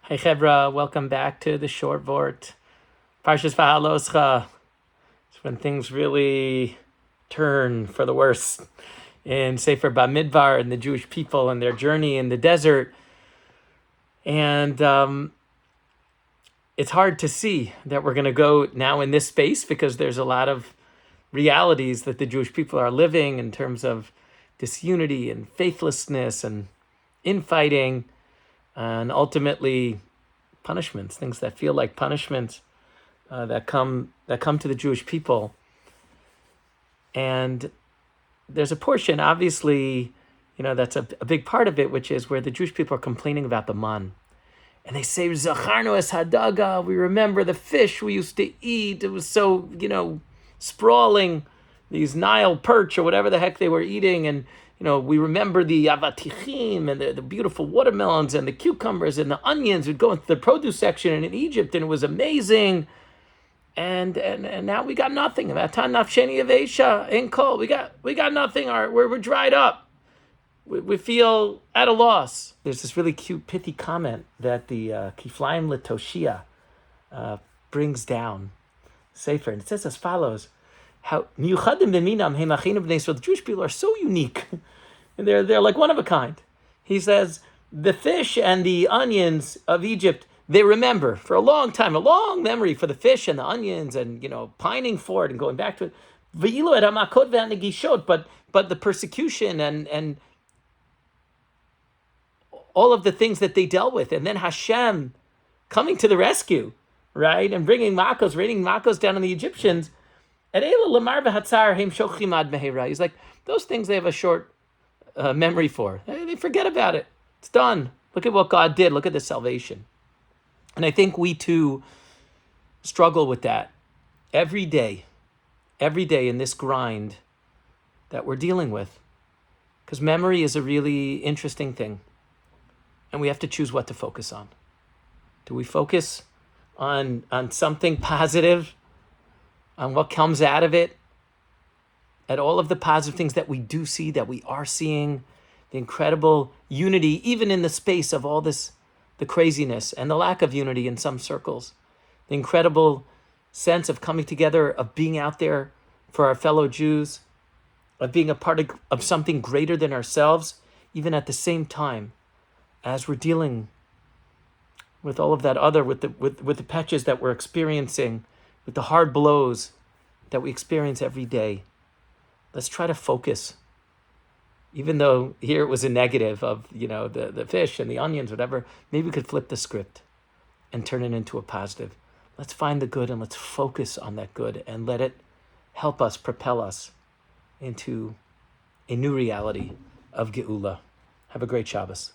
Hey Chevra, welcome back to the Short Vort. Parshas Va'aloscha. It's when things really turn for the worse in Sefer Bamidbar and the Jewish people and their journey in the desert. And it's hard to see that we're going to go now in this space because there's a lot of realities that the Jewish people are living in terms of disunity and faithlessness and infighting and ultimately punishments, things that feel like punishments that come to the Jewish people. And there's a portion, obviously, that's a big part of it, which is where the Jewish people are complaining about the man. And they say, Zacharnu es hadaga, we remember the fish we used to eat. It was so, sprawling, these Nile perch or whatever the heck they were eating. And, we remember the avatichim and the beautiful watermelons and the cucumbers and the onions. We'd go into the produce section in Egypt and it was amazing. And now we got nothing. We got nothing. We're dried up. We feel at a loss. There's this really cute, pithy comment that the Kiflaim Letoshia brings down Sefer, and it says as follows: "How miyuchadim b'minam hem achinu b'nei Yisrael." The Jewish people are so unique, and they're like one of a kind. He says the fish and the onions of Egypt, they remember for a long time, a long memory for the fish and the onions, and pining for it and going back to it. V'yilu et hamakot ve'hanegishot, but the persecution and all of the things that they dealt with, and then Hashem coming to the rescue, right, and raining makos down on the Egyptians. He's like, those things they have a short memory for. They forget about it. It's done. Look at what God did. Look at the salvation. And I think we too struggle with that every day in this grind that we're dealing with, because memory is a really interesting thing. And we have to choose what to focus on. Do we focus on something positive, on what comes out of it, at all of the positive things that we do see, that we are seeing, the incredible unity, even in the space of all this, the craziness and the lack of unity in some circles, the incredible sense of coming together, of being out there for our fellow Jews, of being a part of something greater than ourselves, even at the same time as we're dealing with all of that other, with the patches that we're experiencing, with the hard blows that we experience every day. Let's try to focus. Even though here it was a negative of, the fish and the onions, whatever, maybe we could flip the script and turn it into a positive. Let's find the good and let's focus on that good and let it help us, propel us into a new reality of Geula. Have a great Shabbos.